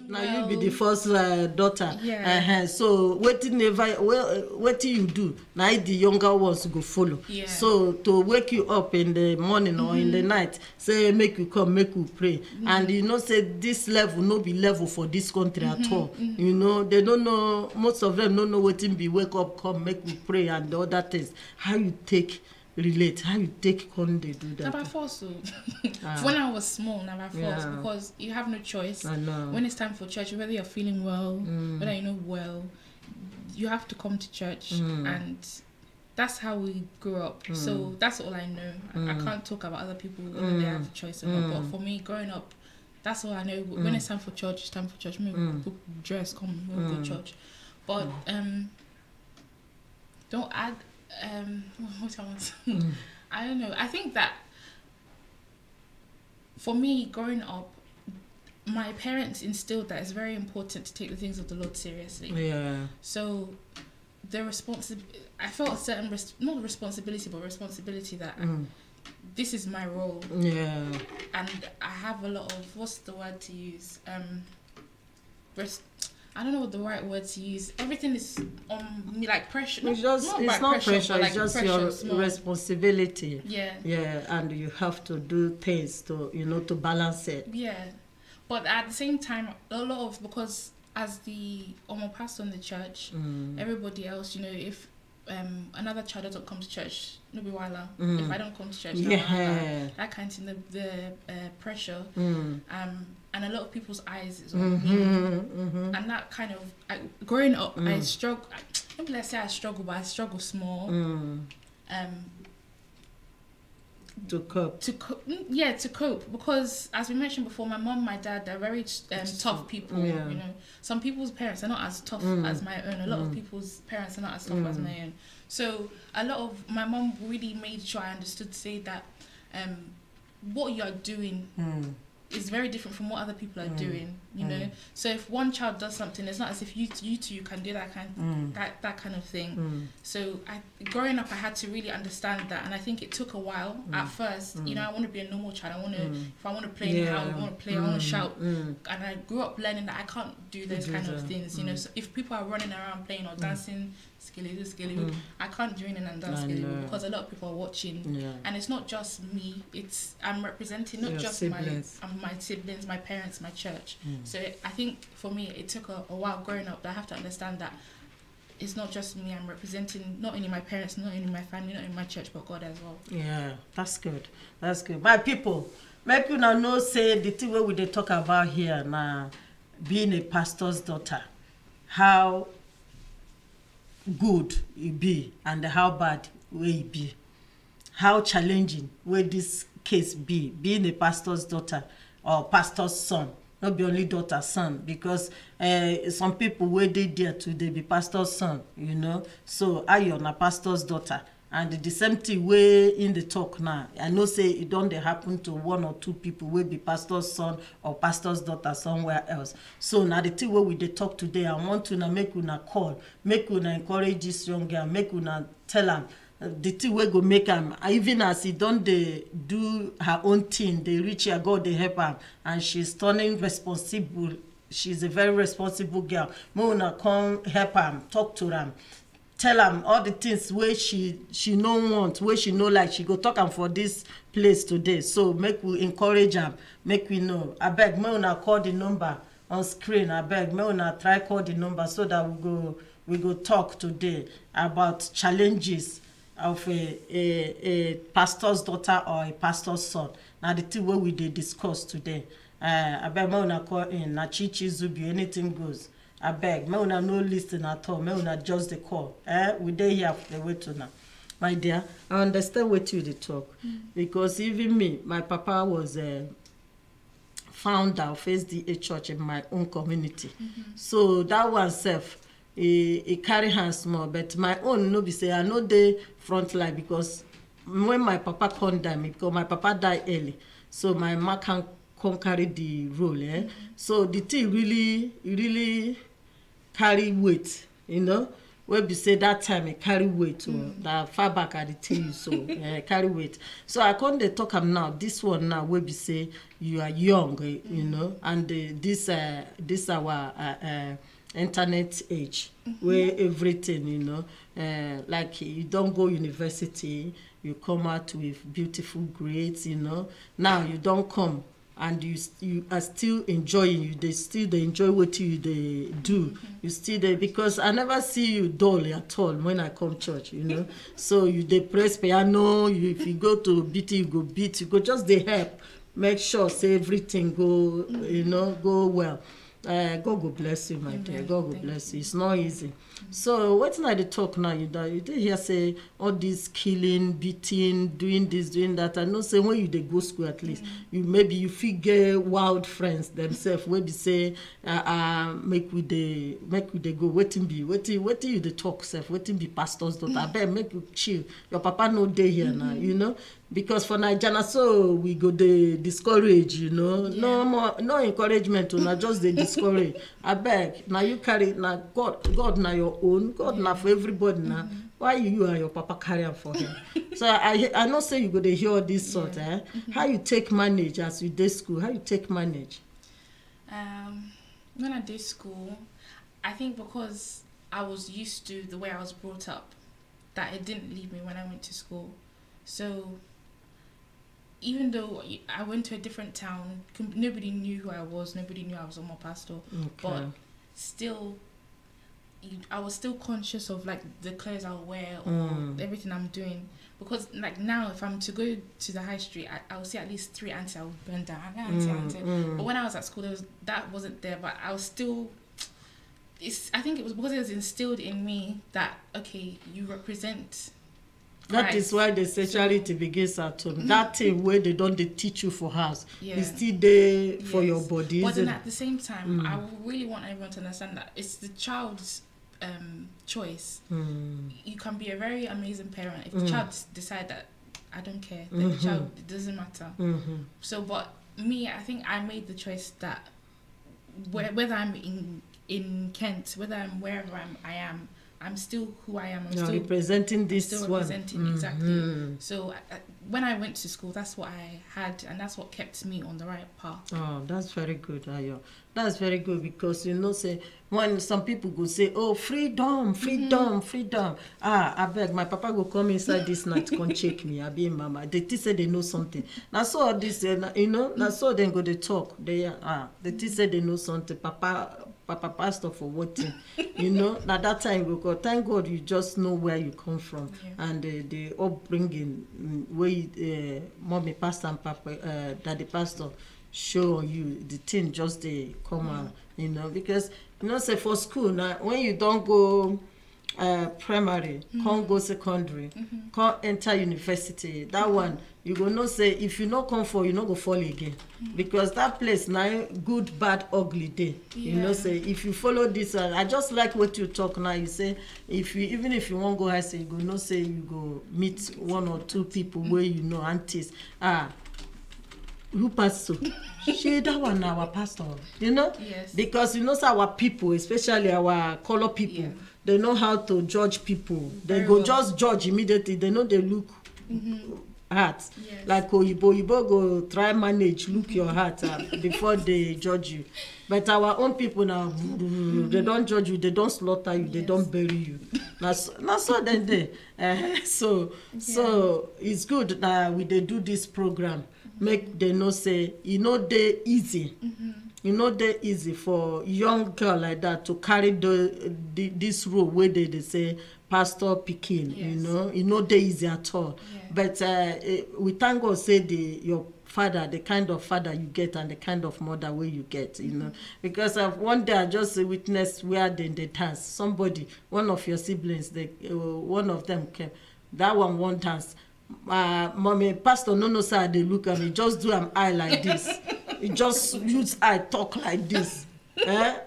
Now you be the first daughter. Yeah. So waiting you do. Now the younger ones go follow. Yeah. So to wake you up in the morning or in the night, say make you come, make you pray, and you know say this level no be level for this country at all. You know they don't know. Most of them don't know waiting be wake up, come, make you pray, and the other things. How you take relate? How you take on they do that? Never force so. When I was small, never force because you have no choice. I know. When it's time for church, whether you're feeling well, whether you're not well, you have to come to church, and that's how we grew up. So that's all I know. I can't talk about other people whether they have a choice or not. But for me, growing up, that's all I know. When it's time for church, it's time for church. Maybe dress, come, we'll go to church. But don't add. What I want? I don't know. I think that for me, growing up, my parents instilled that it's very important to take the things of the Lord seriously. Yeah. So the I felt a certain not responsibility, but responsibility that this is my role. Yeah. And I have a lot of, what's the word to use? I don't know what the right word to use. Everything is on me, like pressure. It's not pressure. It's just your responsibility. Yeah. Yeah, and you have to do things to to balance it. Yeah, but at the same time, a lot of, because as the pastor in the church, everybody else, if another child doesn't come to church, no be wala. If I don't come to church, that kind of thing, the pressure, and a lot of people's eyes is on me, and that kind of growing up, I struggle. Maybe let's say I struggle, but I struggle small. To cope. To cope, because as we mentioned before, my mom, my dad, they're very tough people. Some people's parents are not as tough as my own. A lot of people's parents are not as tough as my own. So a lot of my mom really made sure I understood to say that what you're doing is very different from what other people are doing. You know, so if one child does something, it's not as if you two can do that kind of thing. So growing up, I had to really understand that, and I think it took a while. At first, I want to be a normal child. I want to, if I want to play anyhow, I want to play. I want to shout. And I grew up learning that I can't do those kind of things. So if people are running around playing or dancing, skilly, I can't join in and dance skilly because a lot of people are watching, and it's not just me. I'm representing not just my siblings, my parents, my church. So I think for me, it took a while growing up, but I have to understand that it's not just me. I'm representing not only my parents, not only my family, not only my church, but God as well. Yeah, that's good. That's good. My people, make you know say the thing we talk about here now, being a pastor's daughter, how good it be and how bad will it be, how challenging will this case be, being a pastor's daughter or pastor's son. Not be only daughter, son, because some people where they there to they be pastor's son, So I am a pastor's daughter, and the same thing way in the talk now. I know say it don't happen to one or two people will be pastor's son or pastor's daughter somewhere else. So now the thing where we they talk today, I want to make una call, make una encourage this young girl, make una tell them. The thing we go make him, even as he don't do her own thing, they reach her, God they help her, and she's turning responsible. She's a very responsible girl. Mona come help him, talk to them, tell him all the things where she no want, where she no like. She go talk him for this place today. So make we encourage him, make we know. I beg, Mona call the number on screen. I beg, Mona try call the number so that we go talk today about challenges of a pastor's daughter or a pastor's son. Now the thing where we did discuss today. I beg me una call in na Chichi Zubby, anything goes. I beg me una no listen at all. Me una just the call. We dey here for the way to now. My dear, I understand what you talk because even me, my papa was founder of SDA church in my own community. So that one self. He carry hands small, but my own no be say I know the front line because when my papa come die, because my papa died early, so my mom can carry the role. So the thing really carry weight, where be say that time I carry weight, that far back I tell you so, carry weight. So I can't dey talk am now. This one now where be say you are young, you know, and this our internet age where everything, you know, like you don't go university, you come out with beautiful grades, you know. Now you don't come and you are still enjoying, they still enjoy what you they do. You still there, because I never see you dull at all when I come church, you know. So you they press piano, if you go to beat, you go beat, you go just they help, make sure say everything go, you know, go well. God go bless you, my dear. God go bless you. It's not easy. So what's not the talk now? You did hear say all this killing, beating, doing this, doing that. I know say when you they go school at least, you maybe you figure wild friends themselves. Where be say make we they go. Waiting you the talk self. Waiting be pastors. Don't I bet make you chill. Your papa no day here now. You know. Because for Nigeria, so we go the discourage, you know. No encouragement, not just the discourage. I beg, now you carry, now God now your own, God now for everybody now. Why you and your papa carry on for him? So I not say you go to hear all this sort, How you take manage as you did school? How you take manage? When I did school, I think because I was used to the way I was brought up, that it didn't leave me when I went to school. So even though I went to a different town, nobody knew who I was, nobody knew I was a pastor, but still, I was still conscious of like the clothes I'll wear or everything I'm doing. Because like now, if I'm to go to the high street, I'll see at least 3 aunties. I'll bend down, auntie. But when I was at school, that wasn't there. But I was still. I think it was because it was instilled in me that okay, you represent. That is why they say charity begins at home. That thing where they don't teach you for house, it's still there for your body. But then at the same time, I really want everyone to understand that it's the child's choice. You can be a very amazing parent. If the child decide that I don't care, then the child, it doesn't matter. So, but me, I think I made the choice that whether I'm in Kent, whether I'm wherever I am, I'm still who I am. I'm still representing this still one. Representing, exactly. So when I went to school, that's what I had, and that's what kept me on the right path. Oh, that's very good, Ayo. That's very good, because you know, say when some people go say, "Oh, freedom, freedom, freedom." I beg, my papa go come inside this night, come check me. I be mama. They say they know something. Now so all this, you know, now so then go they talk. They say they know something. Papa pastor for what you know. Now that time we go, thank God you just know where you come from, and the upbringing where mommy pastor and papa daddy pastor show you the thing just they come out, you know, because you know say for school now when you don't go primary, can't go secondary, can't enter university, that one you go know say if you not come for, you not go fall again, because that place now good, bad, ugly day. You know say if you follow this, I just like what you talk now. You say even if you won't go high school, you go know say you go meet 1 or 2 people where you know aunties. Who pastor? She that one our pastor, you know? Yes. Because you know say our people, especially our color people, they know how to judge people. They go just judge immediately. They know they look heart. Like Oyibo go try manage look your heart before they judge you. But our own people now, they don't judge you, they don't slaughter you, they don't bury you. Now so then they so it's good that we they do this program. Make they know say you know they easy. You know they easy for young girl like that to carry this role where they say pastor pikin. You know they easy at all. But we thank God say your father, the kind of father you get and the kind of mother where you get, you know. Because one day I just witnessed where they dance. Somebody, one of your siblings, one of them came. That one dance. Mommy, pastor, no, sir, they look at me, just do an eye like this. He just use eye talk like this.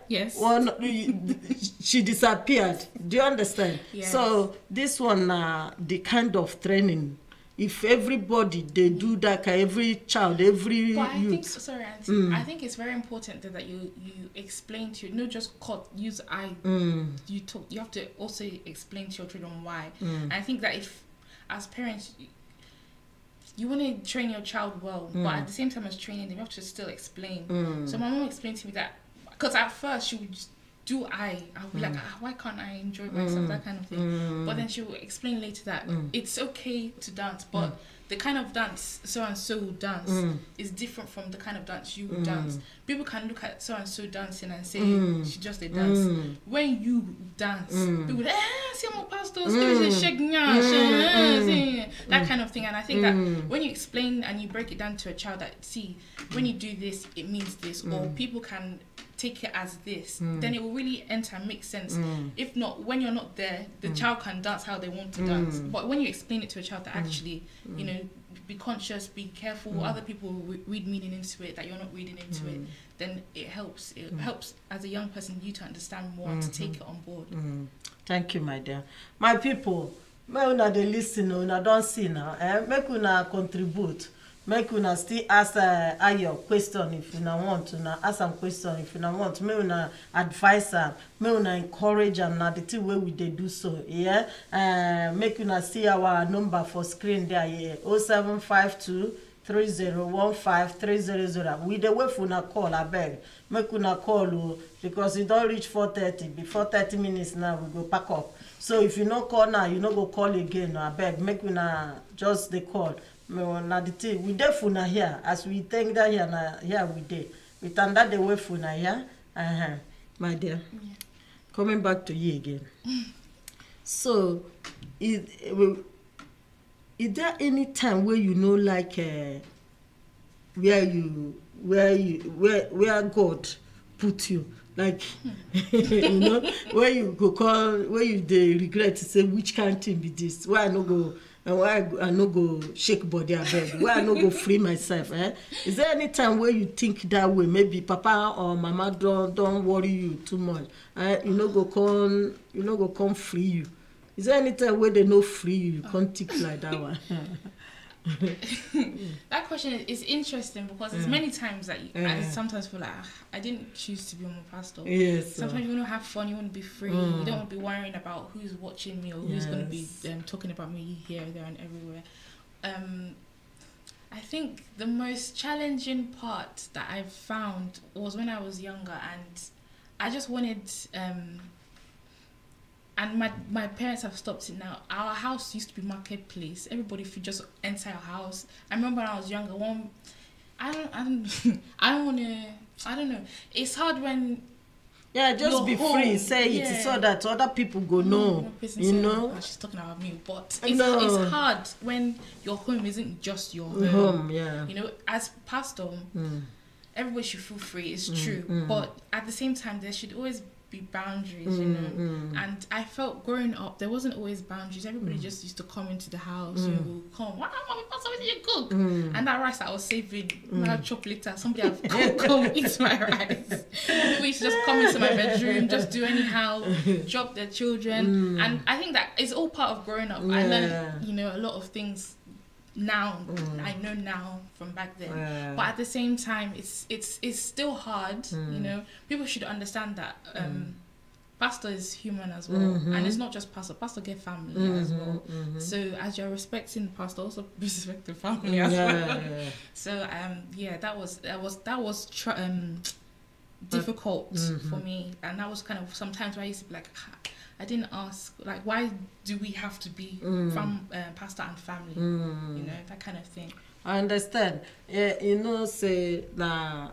Yes. She disappeared. Do you understand? Yes. So this one, the kind of training, if everybody they do that, every child, every but I youth. think, sorry, Auntie, I think it's very important that you explain to, not just use I. You have to also explain to your children why. And I think that if, as parents, you want to train your child well, but at the same time as training them, you have to still explain. So my mom explained to me that, because at first she would just do I'll be like, why can't I enjoy myself, that kind of thing. But then she will explain later that it's okay to dance, but the kind of dance so and so will dance is different from the kind of dance you dance. People can look at so and so dancing and say she just a dance. When you dance, people see my pastors, that kind of thing. And I think that when you explain and you break it down to a child that, see, when you do this, it means this, or people can take it as this, then it will really enter and make sense. If not, when you're not there, the child can dance how they want to dance. But when you explain it to a child that actually, you know, be conscious, be careful, other people will read meaning into it that you're not reading into it, then it helps. It helps as a young person you to understand more and to take it on board. Thank you, my dear. My people, make una dey listen, una don't see now. Make una contribute. Make una still ask your question if una want. Una ask some question if una want. Make una advise am. Make una encourage am. Na the thing wey we dey do so. Yeah. Make una see our number for screen there. Yeah. 0752 3015 300. We dey wait for una call. Abeg. Make una call because it don't reach 4:30. Before 30 minutes now we go pack up. So if you no call now, you no go call again. Abeg. Make una just the call. Na the thing we dey for here as we think that here na here we dey we turn that the way for here. My dear, coming back to you again. So is there any time where you know like where God put you, like you know, where you go call, where you dey regret to say which kind of thing be this, why I no go and why I no go shake body abeg, why I no go free myself, Is there any time where you think that way, maybe papa or mama don't worry you too much, you no go come free you? Is there any time where they no free you can't think like that one? That question is interesting because there's many times that I sometimes feel like I didn't choose to be on my pastor. Yes. Sometimes you want to have fun, you want to be free, you don't want to be worrying about who's watching me or who's going to be talking about me here, there, and everywhere. I think the most challenging part that I've found was when I was younger, and I just wanted. And my parents have stopped it now. Our house used to be marketplace. Everybody could just enter our house. I remember when I was younger. I don't know. It's hard when. Yeah, just be home, free. Say it so that other people go know. You know. She's talking about me, but it's hard when your home isn't just your home. Yeah. You know, as pastor, everybody should feel free. It's true, but at the same time, there should always be boundaries, you know. And I felt growing up there wasn't always boundaries. Everybody just used to come into the house. You will come, wow, mommy, what did you cook? And that rice that I was saving, I'll chop later. Somebody have come eat my rice. People used to just come into my bedroom, just do anyhow, drop their children. And I think that it's all part of growing up. I learned, you know, a lot of things now. I know now from back then, but at the same time it's still hard. You know, people should understand that pastor is human as well, and it's not just pastor get family as well. So as you're respecting the pastor, also respect the family as well. So that was difficult for me, and that was kind of sometimes where I used to be like, I didn't ask, like, why do we have to be from pastor and family? You know, that kind of thing. I understand. You know, say the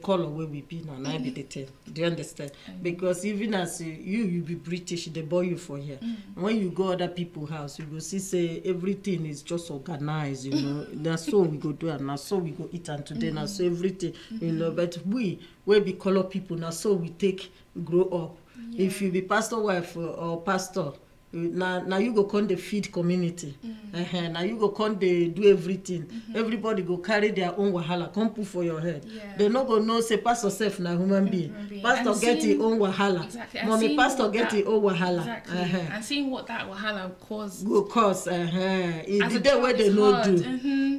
color where we be now, I be the thing. Do you understand? Because even as you be British, they born you for here. When you go other people's house, you go see say everything is just organized. You know, that's so we go do, and now so we go eat, and today now so everything. You know, but we be color people now, so we take grow up. If you be pastor wife or pastor, Now you go come the feed community. Now you go come they do everything. Everybody go carry their own wahala, come put for your head. They not go know say pastor self na human being. Pastor get his own wahala. Exactly. Mommy pastor get his own wahala. Exactly. And seeing what that wahala cause. Go cause the day where they no do.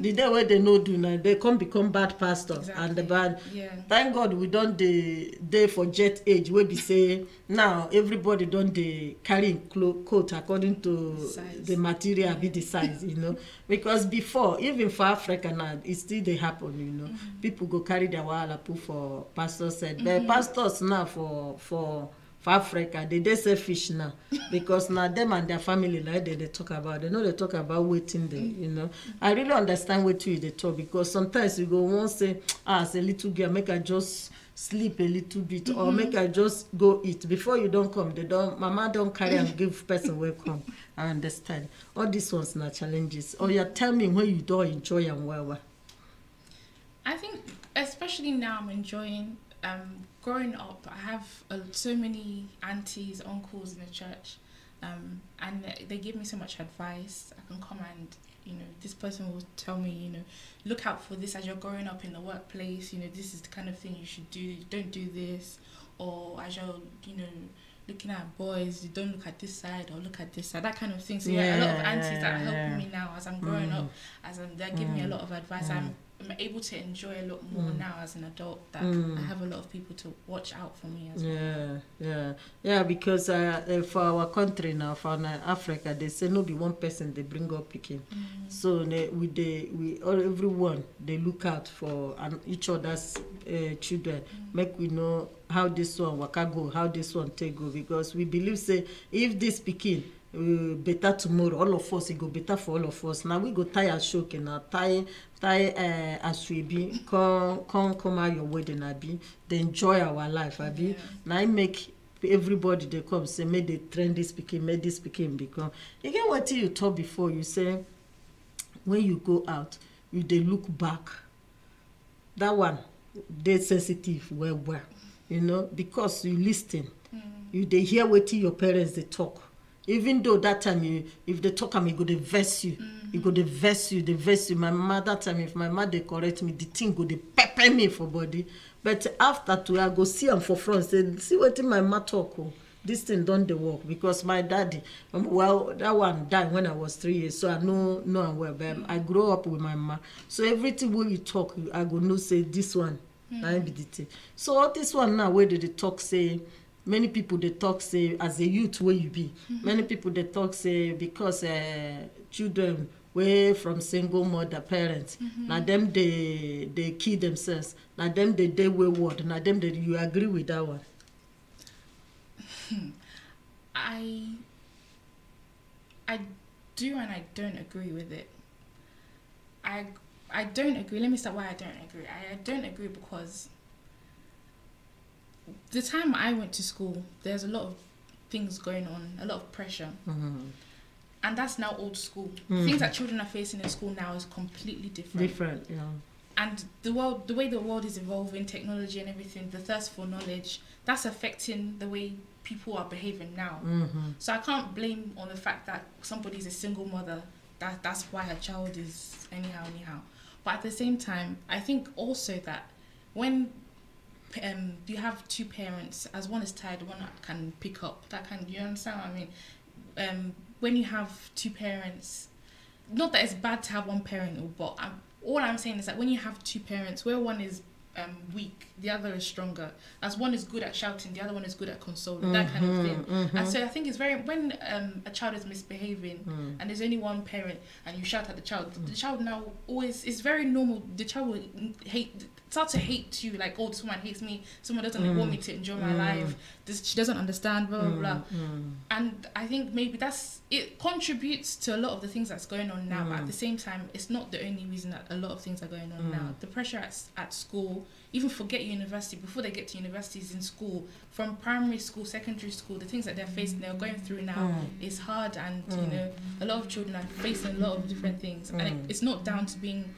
The day where they no do now they come become bad pastors and the bad. Thank God we don't the day for jet age where we say now everybody don't they carry coat according to the material be the size, you know. Because before, even for Africa now, it still they happen, you know. People go carry their wahala put for pastors said. But pastors now for Africa, they selfish now. Because now them and their family like they talk about. They know they talk about waiting there, you know. I really understand what you they talk because sometimes you go one say, as a little girl, make I just sleep a little bit or make I just go eat before you don't come. They don't, mama don't carry and give person welcome. I understand. All these ones are challenges. Or you tell me when you don't enjoy and well. I think especially now I'm enjoying growing up. I have so many aunties, uncles in the church, and they give me so much advice. I can come and this person will tell me, look out for this as you're growing up in the workplace. This is the kind of thing you should do. Don't do this. Or as you're, looking at boys, you don't look at this side or look at this side. That kind of thing. So a lot of aunties that are helping me now as I'm growing up, they're giving me a lot of advice. I'm able to enjoy a lot more now as an adult. That I have a lot of people to watch out for me as well. Yeah. Because for our country now, for Africa, they say no be one person they bring up picking. So everyone they look out for each other's children. Make we know how this one waka go, how this one take go. Because we believe say if this picking better tomorrow, all of us it go better for all of us. Now we go tie a shock and tie as we be come out your wedding abi. They enjoy our life abi. Now I make everybody they come say make they train this speaking, make this speaking become. You get what you talk before you say when you go out, you they look back. That one they sensitive well, because you listen, you they hear what your parents they talk. Even though that time if they talk am, go they vex you. You go they vex you, My mother that time, if my mother correct me, the thing go they pepper me for body. But after two, I go see am for front, say, see what my mother talk. Oh. This thing don't they work because my daddy, that one died when I was 3 years, so I know am well. But I grew up with my mama, so everything when you talk, I go no say this one. I be the thing. So all this one now, where did they talk say? Many people they talk say as a youth where you be. Many people they talk say because children were from single mother parents. Now them they kill themselves. Now them they wayward. Now them you agree with that one? I do and I don't agree with it. I don't agree. Let me start why I don't agree. I don't agree because the time I went to school, there's a lot of things going on, a lot of pressure. And that's now old school. Things that children are facing in school now is completely different. And the way the world is evolving, technology and everything, the thirst for knowledge, that's affecting the way people are behaving now. So I can't blame on the fact that somebody's a single mother, that's why her child is anyhow. But at the same time, I think also that when you have two parents, as one is tired, one can pick up. You understand what I mean? When you have two parents, not that it's bad to have one parent, but all I'm saying is that when you have two parents, where one is weak, the other is stronger. As one is good at shouting, the other one is good at consoling, that kind of thing. And so I think it's very, when a child is misbehaving and there's only one parent and you shout at the child now always, it's very normal, the child will start to hate you, like, oh, this woman hates me, someone doesn't want me to enjoy my life, she doesn't understand, blah, blah, blah. And I think maybe it contributes to a lot of the things that's going on now, but at the same time, it's not the only reason that a lot of things are going on now. The pressure at school, even forget university, before they get to universities in school, from primary school, secondary school, the things that they're going through now is hard, and a lot of children are facing a lot of different things, and it's not down to being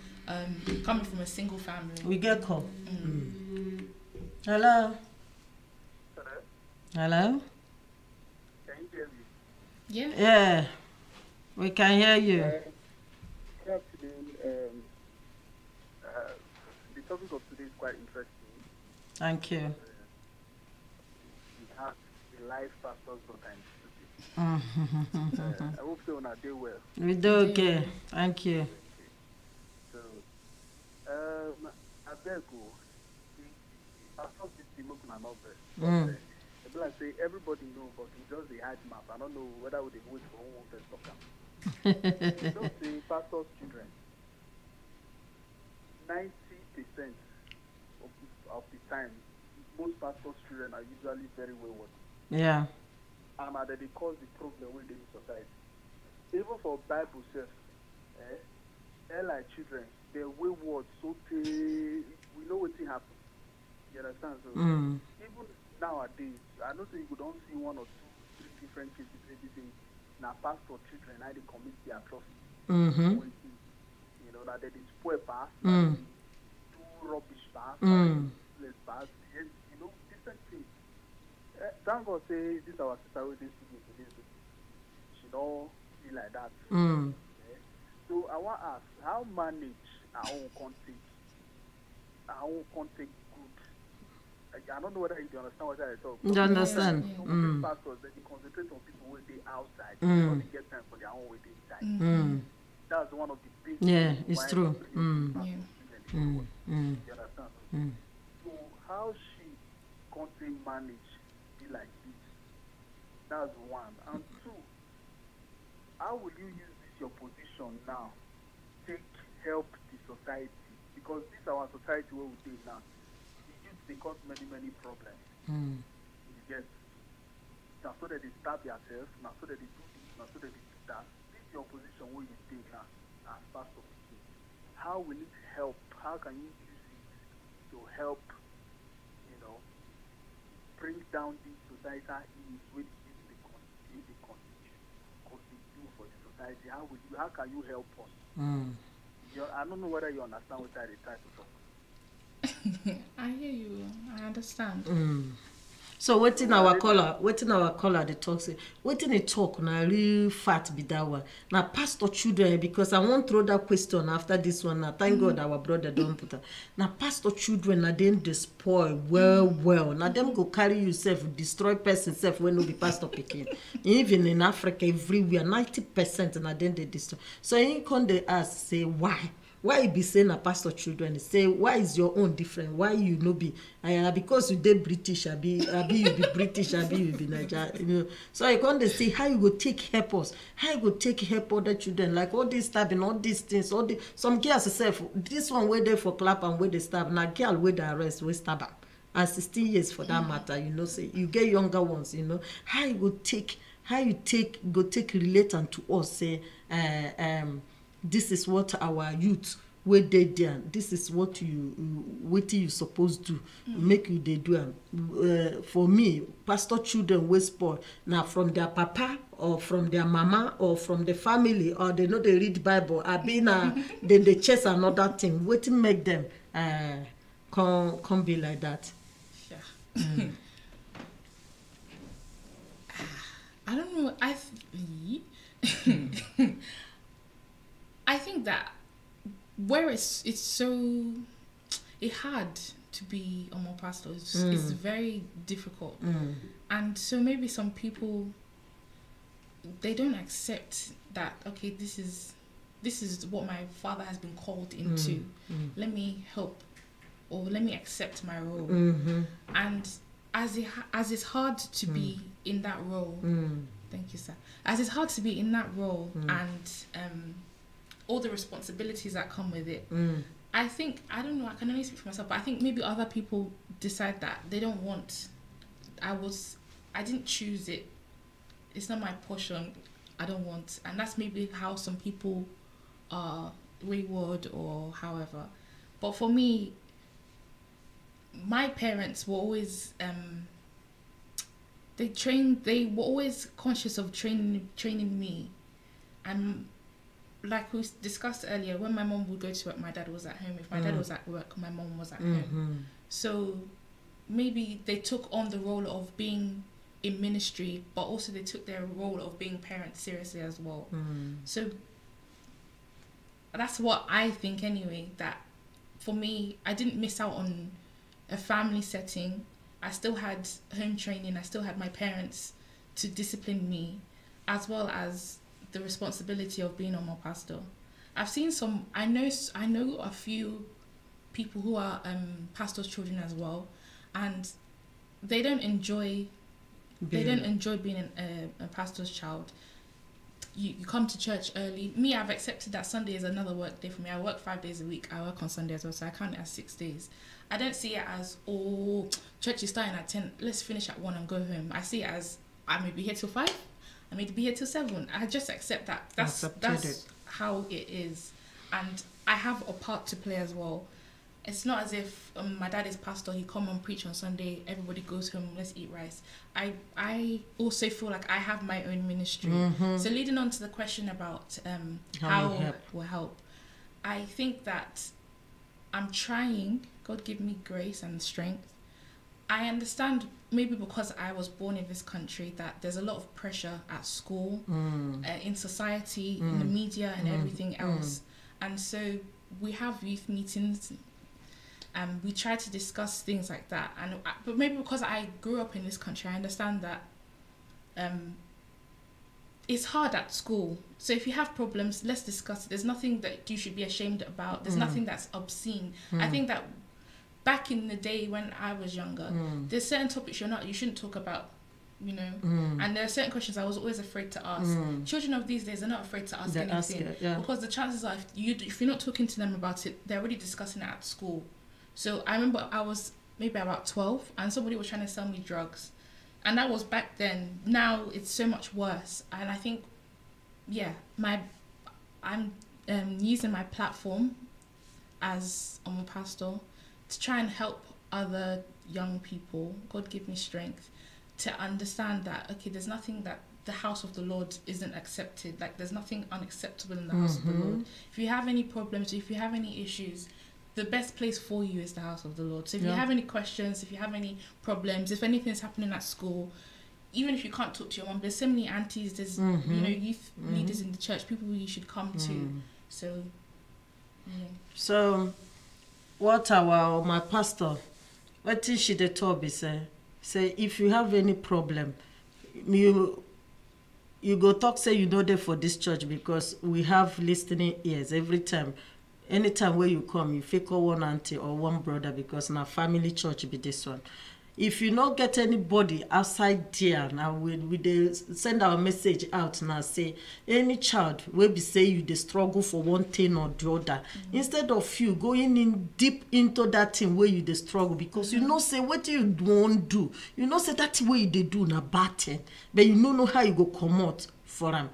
coming from a single family. We get call. Hello. Hello. Hello. Can you hear me? Yeah. Yeah, we can hear you. Good afternoon. The topic of today is quite interesting. Thank you. We have a live pastor's daughter in the studio. I hope so on a day well. We do okay. Thank you. Okay. So, I beg you, I thought this thing look my mouth. Like say everybody know, but we just the hard map. I don't know whether we wait for one first talk. You don't say pastor's children. 90% of the time, most pastors' children are usually very wayward. Yeah. And that they cause the problem within society. Even for Bible self, like children, they're wayward, so we know what happen. You understand? So even nowadays, I know that you don't see one or two, three different cases every day. Now, pastor children, they commit the atrocity. You know, that they spoil past, do rubbish past, less past, you know, different things. Thank God say this our sister with this today. She don't be like that. So I want to ask, how manage our own content? Our own content good. I don't know whether you understand what I talk. You understand? Pastors, they concentrate on people who they outside. They get time for their own way they inside. That's one of the big. Yeah, it's true. You understand? So how she content manage be like this? That's one. And two, how will you use this your position now take help the society? Because this is our society where we live now. The youth they cause many problems. You get now so that they stab themselves, now so that they do this, now so that they do that. This is your position where you take now as pastor. How will it help? How can you use it to help, you know, bring down the societal issues with the constitution for the society? How can you help us? I don't know whether you understand what I try to talk. I hear you. I understand. So waiting our caller they talk say waiting they talk na real fat be that one. Now pastor children, because I won't throw that question after this one. Now thank God our brother don't put her. Now pastor children na them they spoil well. Now them go carry yourself, destroy person self when no be pastor picking. Even in Africa everywhere 90% na them they destroy. So you come they ask say why? Why you be saying a pastor children? Say why is your own different? Why you no be? Because you did British, abi you be British, abi you be Nigeria. You know. So you can't say how you go take help us, how you go take help other children, like all this stabbing, all these things, some girls herself. This one where they for clap and where they stab. Now girl where they arrest, where stab her. And 16 years for that matter, you know. Say you get younger ones, you know. How you take relate to us say this is what our youth wey dey there. This is what you supposed to make you they do. For me, pastor children wey spoil now from their papa or from their mama or from the family, or they know they read Bible. Then they chase another thing. Wetin make them come be like that? Yeah. I don't know. I think that where it's hard to be a more pastor. It's very difficult, and so maybe some people they don't accept that. Okay, this is what my father has been called into. Let me help, or let me accept my role. And as it's hard to be in that role. Thank you, sir. As it's hard to be in that role and all the responsibilities that come with it. I think, I don't know, I can only speak for myself, but I think maybe other people decide that they don't want. I didn't choose it. It's not my portion. I don't want. And that's maybe how some people are wayward or however. But for me, my parents were always they were always conscious of training me. And like we discussed earlier, when my mom would go to work, my dad was at home. If my dad was at work, my mom was at home. So maybe they took on the role of being in ministry, but also they took their role of being parents seriously as well. So that's what I think anyway, that for me, I didn't miss out on a family setting. I still had home training. I still had my parents to discipline me, as well as the responsibility of being a pastor. I've seen some, I know a few people who are pastors' children as well, and they don't enjoy being a pastor's child. You come to church early. Me, I've accepted that Sunday is another work day for me. I work 5 days a week. I work on Sunday as well, so I count it as 6 days. I don't see it as, oh, church is starting at 10, let's finish at 1 and go home. I see it as, I may be here till 5, I may be here till 7. I just accept that. That's how it is. And I have a part to play as well. It's not as if my dad is pastor, he come and preach on Sunday, everybody goes home, let's eat rice. I also feel like I have my own ministry. So leading on to the question about how will help, I think that I'm trying. God give me grace and strength. I understand, maybe because I was born in this country, that there's a lot of pressure at school, in society, in the media and everything else. And so we have youth meetings, and we try to discuss things like that. But maybe because I grew up in this country, I understand that it's hard at school. So if you have problems, let's discuss it. There's nothing that you should be ashamed about. There's nothing that's obscene. I think that back in the day when I was younger, there's certain topics you shouldn't talk about, you know. And there are certain questions I was always afraid to ask. Children of these days are not afraid to ask anything, because the chances are, if you're not talking to them about it, they're already discussing it at school. So I remember I was maybe about 12 and somebody was trying to sell me drugs. And that was back then. Now it's so much worse. And I think, I'm using my platform as I'm a pastor to try and help other young people, God give me strength, to understand that, okay, there's nothing that the house of the Lord isn't accepted. Like, there's nothing unacceptable in the house of the Lord. If you have any problems, if you have any issues, the best place for you is the house of the Lord. So if you have any questions, if you have any problems, if anything's happening at school, even if you can't talk to your mom, there's so many aunties, there's youth leaders in the church, people you should come to. So so what my pastor, what she the told me, say if you have any problem, you go talk, say you know there for this church, because we have listening ears every time. Anytime where you come, you fake one auntie or one brother, because now family church be this one. If you not get anybody outside there, now we send our message out now, say any child will be say you they struggle for one thing or the other. Instead of you going in deep into that thing where you they struggle, because you know say what you don't do, you know say that way they do na bad thing, but you know how you go come out for them.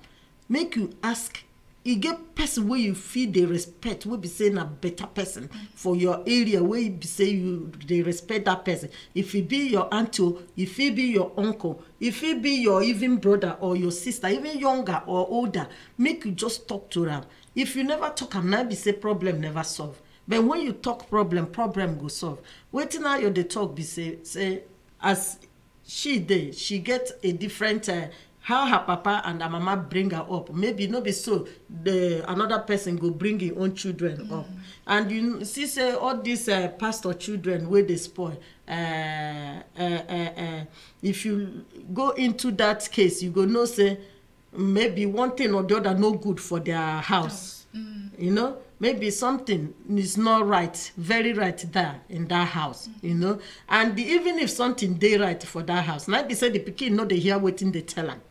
Make you ask. You get person where you feel they respect, will be saying a better person for your area, where you be say they respect that person. If it be your auntie, if it be your uncle, if it be your even brother or your sister, even younger or older, make you just talk to them. If you never talk, I'm not be say problem never solve. But when you talk problem go solve. Waiting now you the talk be say as she get a different how her papa and her mama bring her up. Maybe not be so another person go bring his own children up. And you see say all these pastor children where they spoil. If you go into that case, you go know say maybe one thing or the other no good for their house. You know, maybe something is not right, very right there in that house, you know. And even if something they right for that house, now be say the pikin no they hear waiting they tell them.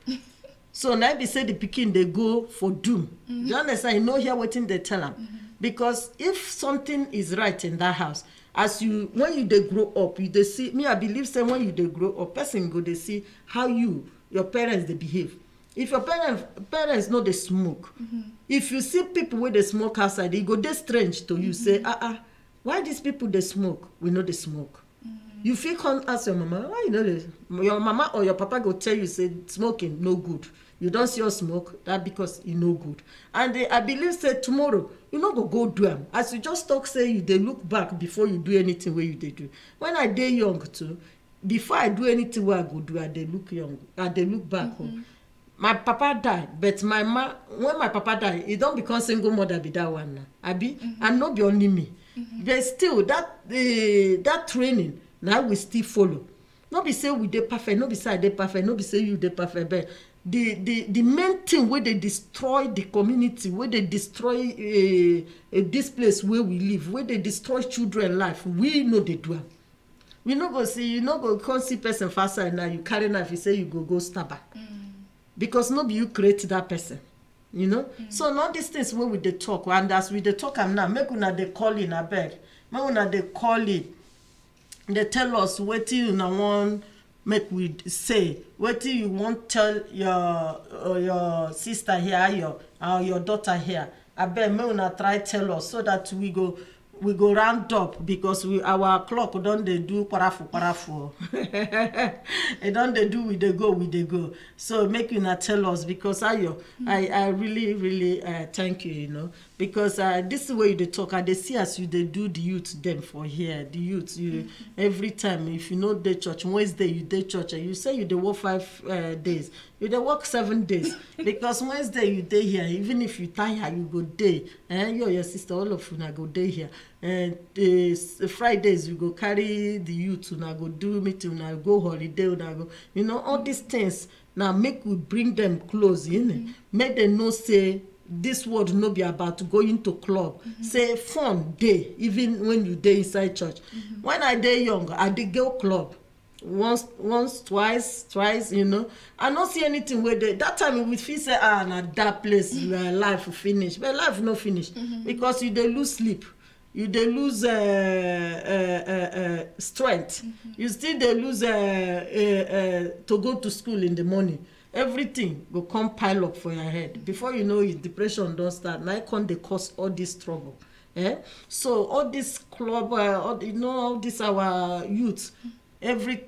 So now be say the pikin they go for doom. You understand? You know hear waiting they tell them. Because if something is right in that house, when you they grow up, you they see me. I believe say when you they grow up, person go they see how your parents they behave. If your parents know they smoke, if you see people where they smoke outside, they go they strange to you. Say, why these people they smoke? We know they smoke. You feel can't ask your mama, why you know this? Your mama or your papa go tell you say smoking no good. You don't see your smoke, that because you no good. And I believe say tomorrow you not go do them. As you just talk say you they look back before you do anything where you they do. When I day young too, before I do anything where I go do, I dey look young, I dey look back home. My papa died, but my ma, when my papa died, he don't become single mother be that one now. Abi, and not be only me. But still, that training now we still follow. Not be say we dey perfect, not be say I dey perfect, not be say you dey perfect, but the main thing where they destroy the community, where they destroy this place where we live, where they destroy children life, we know they do. We no go see, you no go come see person fast side now, you carry knife, you say you go stab her. Because no be you create that person, you know. So not these things where we dey talk, and as we dey talk am now, make una dey call in abeg, make una dey call in, they tell us wetin una wan make we say, wetin you want tell your sister here, your daughter here. Abeg make una try tell us so that we go round up, because our clock don dey do parafu. It don dey do we dey go. So make una tell us, because I really thank you, you know, because this is where you dey talk. I dey see as you dey do the youth them for here. The youth, you every time, if you know the church, Wednesday you dey church, and you say you dey work 5 days, you dey work 7 days, because Wednesday you dey here. Even if you tire, you go dey. You or your sister, all of una go dey here. And Fridays you go carry the youth, una go do meeting, una go holiday, una go, you know, all these things. Now make we bring them close, you know, make them know say this world no be about going to club. Say fun day, even when you dey inside church. When I dey young, I dey go club once, twice, you know. I not see anything where they, that time we feel say na that place life finish, but life no finish, because you dey lose sleep. You dey lose strength. You still dey lose to go to school in the morning. Everything will come pile up for your head. Before you know it, depression don't start. Now can they cause all this trouble? So all this club, all this our youth, every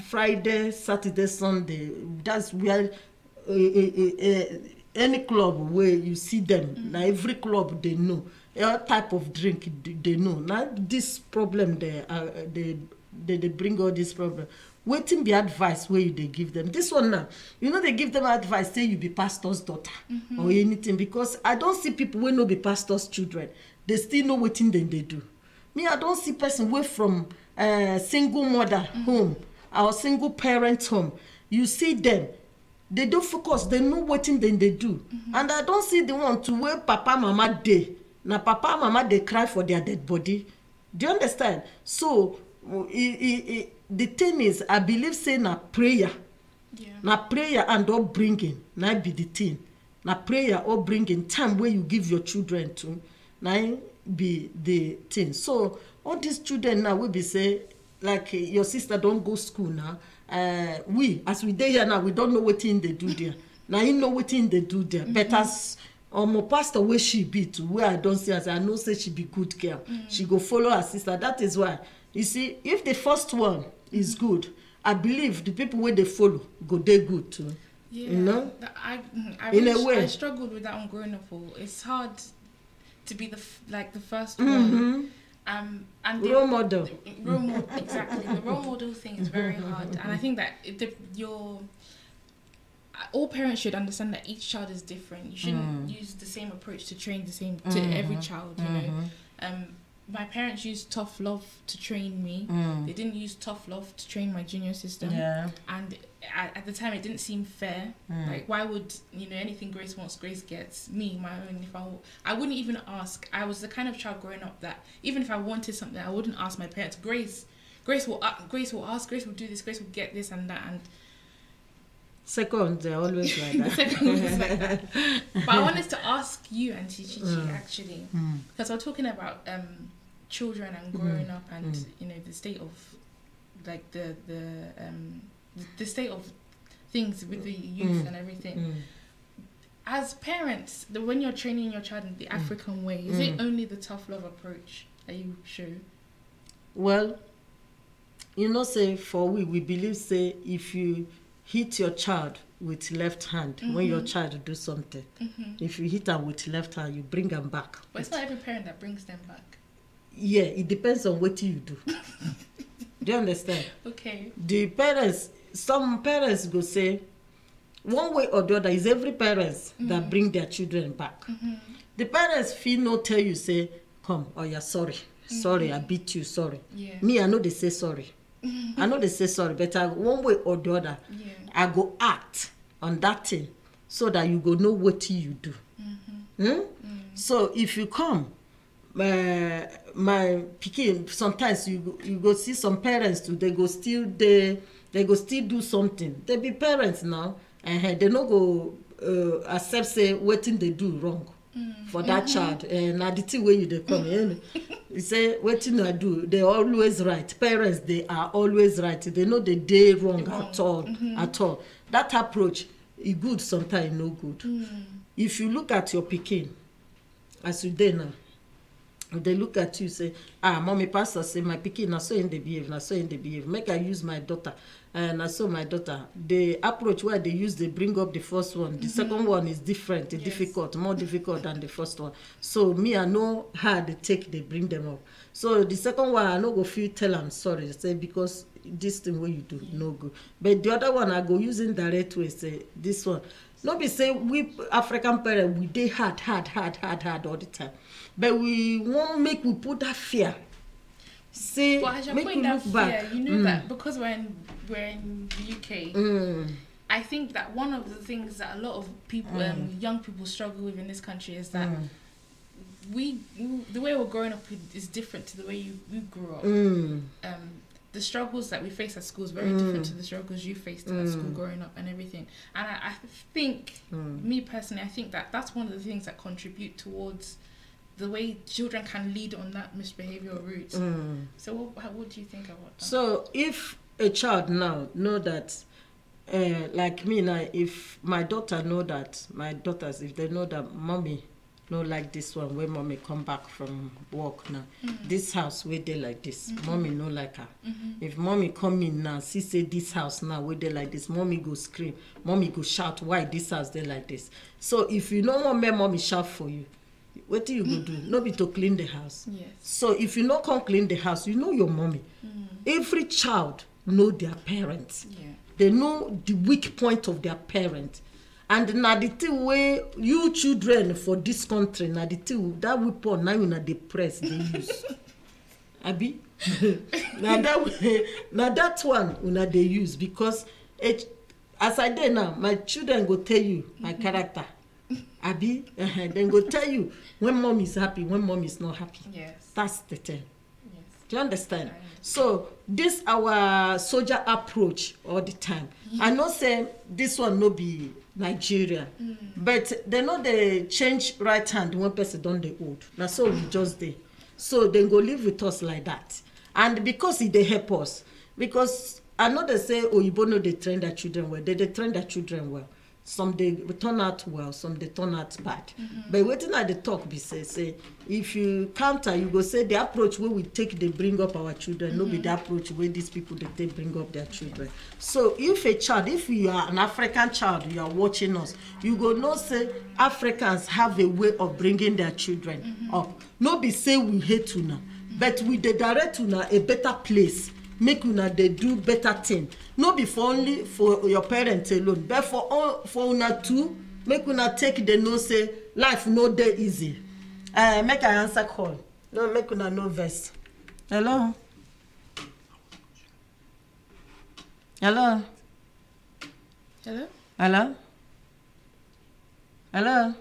Friday, Saturday, Sunday, that's where any club where you see them. Now every club they know. All type of drink they know. Now this problem they bring all this problem. Waiting be advice where they give them. This one now, you know, they give them advice, say you be pastor's daughter or anything, because I don't see people who no be pastor's children. They still know what thing they do. Me, I don't see person away from single mother home or single parent home. You see them, they don't focus, they know what thing they do. And I don't see the one to where papa, mama day. Now papa, mama, they cry for their dead body. Do you understand? So, the thing is, I believe say na prayer. Na prayer and upbringing, na be the thing. Na prayer upbringing, time where you give your children to, na be the thing. So all these children now will be say, like your sister don't go school now. We, as we dey here now, we don't know what thing they do there. Now you know what thing they do there. But as my pastor where she be to, where I don't see as I know say she be good girl. She go follow her sister. That is why. You see, if the first one is good, I believe the people where they follow go they good too. Yeah, you know. I in really, a way, I struggled with that one growing up. It's hard to be the first one. And role model. Exactly. The role model thing is very hard, and I think that all parents should understand that each child is different. You shouldn't use the same approach to train the same to every child. You know. My parents used tough love to train me. They didn't use tough love to train my junior sister. And at the time, it didn't seem fair. Like, why would, you know, anything Grace wants, Grace gets. Me, my own, if I wouldn't even ask. I was the kind of child growing up that even if I wanted something, I wouldn't ask my parents. Grace will ask, Grace will do this, Grace will get this and that. And second, they're always like that. Second was like that. But I wanted to ask you and Chichi actually, because we're talking about children and growing up, and you know, the state of like the state of things with the youth and everything. As parents, when you're training your child in the African way, is it only the tough love approach that you show? Well, you know, say for we believe say if you hit your child with left hand when your child do something, if you hit them with left hand, you bring them back. But it's not every parent that brings them back. Yeah, it depends on what you do. Do you understand? Okay. The parents, some parents go say, one way or the other, is every parents that bring their children back. The parents feel no tell you, say, come, oh, you're sorry. Sorry, I beat you, sorry. Yeah. Me, I know they say sorry. I know they say sorry, but one way or the other, I go act on that thing so that you go know what you do. So if you come, my pikin, sometimes you go see some parents too, they go still do something. They be parents now, and they no go accept say wetin they do wrong for that child. And na the thing where you dey come, you say wetin I do, they always right. Parents, they are always right. They know they dey wrong at all, at all. That approach is good, sometimes no good. If you look at your pikin, as you dey now, they look at you, say, mommy pastor say my pikin na so in the behave, na so in the behave. Make I use my daughter, and na so my daughter. The approach where they use, they bring up the first one. The second one is different, difficult, more difficult than the first one. So me, I know how they take, they bring them up. So the second one, I no go feel tell I'm sorry, say because this thing what you do no good. But the other one, I go using direct way, say this one. No be say we African parents, we dey hard all the time. But we won't make we put that fear. Say, make we look back. You know that because we're in the UK, I think that one of the things that a lot of people, young people struggle with in this country is that the way we're growing up is different to the way you grew up. The struggles that we face at school is very different to the struggles you faced at school growing up and everything. And I think, me personally, I think that that's one of the things that contribute towards the way children can lead on that misbehavioral route. So what do you think about that? So if a child now know that, like me now, if my daughter know that, my daughters, if they know that mommy no like this one, when mommy come back from work now, this house where they like this, mommy no like her. If mommy come in now, see say this house now where they like this, mommy go scream, mommy go shout, why this house they like this. So if you don't want me, mommy shout for you, what do you go do? No be to clean the house. Yes. So if you not come clean the house, you know your mommy. Every child know their parents. Yeah. They know the weak point of their parent. And na the thing way you children for this country, na the thing that weapon now you na the press they use. Abi? Now that one una they use because as I did now, my children go tell you my character. Abi, then go tell you when mom is happy, when mom is not happy. Yes. That's the thing. Yes. Do you understand? So this our soldier approach all the time. I know say this one no be Nigeria, but they know they change right hand when person don't they old. Now so we just dey. So they go live with us like that. And because they help us, because I know they say Oyibo no they train their children well. They train their children well. Some they turn out well, some they turn out bad. But waiting at the talk be say if you counter, you go say the approach where we take they bring up our children, no be the approach where these people they bring up their children. So if a child, if you are an African child, you are watching us, you go know say Africans have a way of bringing their children up. No be say we hate una, but we dey direct una a better place. Make una they do better thing. No be for only for your parents alone, but for una too. Make una take the no say life no dey easy. Make I answer call. No make una no verse. Hello. Hello. Hello. Hello. Hello.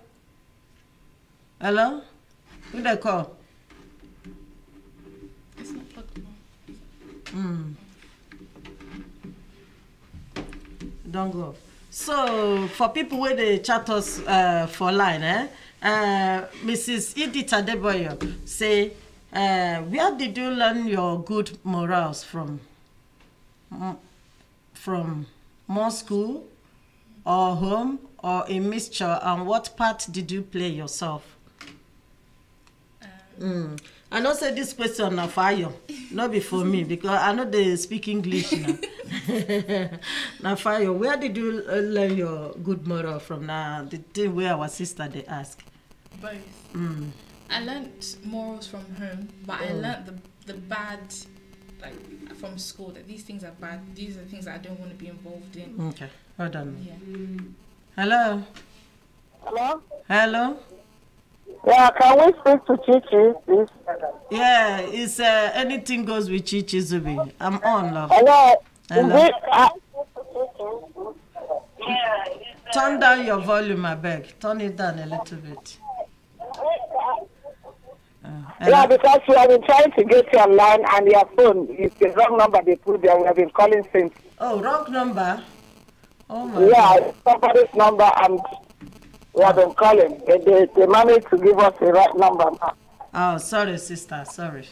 Hello. Who they call? It's not plugged in. Don't go. So for people where they chat us for line, Mrs. Edith Adeboyo say, where did you learn your good morals from? From more school or home or a mixture, and what part did you play yourself? I know say this question na for you, not be for me, because I know they speak English now. Now for you, where did you learn your good moral from? Now the thing where our sister they ask. Both. I learnt morals from home, but I learnt the bad like from school that these things are bad. These are things that I don't want to be involved in. Okay, hold on. Yeah. Hello. Hello? Hello. Yeah, can we speak to Chichi, please? Yeah, it's anything goes with Chichi Zubby. I'm on, love. Hello? Hello. Is it, Turn down your volume, I beg. Turn it down a little bit. yeah, because we have been trying to get you online and your phone is the wrong number they put there. We have been calling since. Oh, wrong number? Oh, my Yeah, God. somebody's number and we have been calling. They managed to give us the right number now. Oh, sorry, sister. Sorry.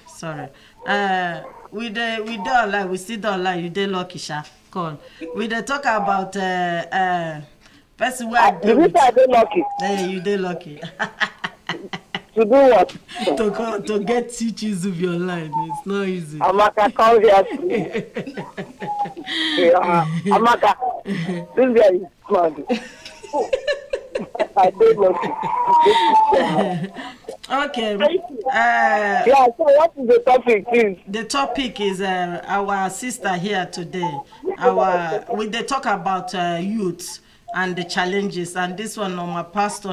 We dey online. We still dey online. You dey lucky, sha. Call. We dey talk about person where I dey Did you with. say I dey lucky? Hey, you dey lucky. To do what? to get teachings of your line. It's not easy. Amaka, come here. Yeah, Amaka, this guy is smart. I dey lucky. Okay. Yeah, so what is the topic, please? The topic is our sister here today. We dey talk about youth and the challenges, and this one on our pastor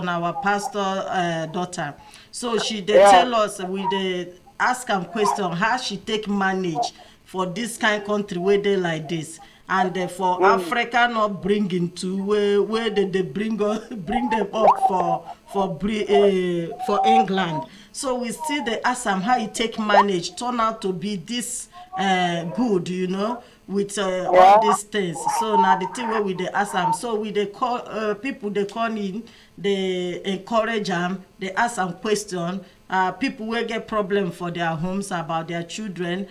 daughter. So she dey tell us, we dey ask am question how she take manage for this kind country where they like this, and for Africa not bringing to where they bring them up for England. So we still they ask them how you take manage turn out to be this good, you know, with all these things. So now the thing where we they ask them, so we they call people, they call in, they encourage them, they ask them question. People will get problem for their homes about their children.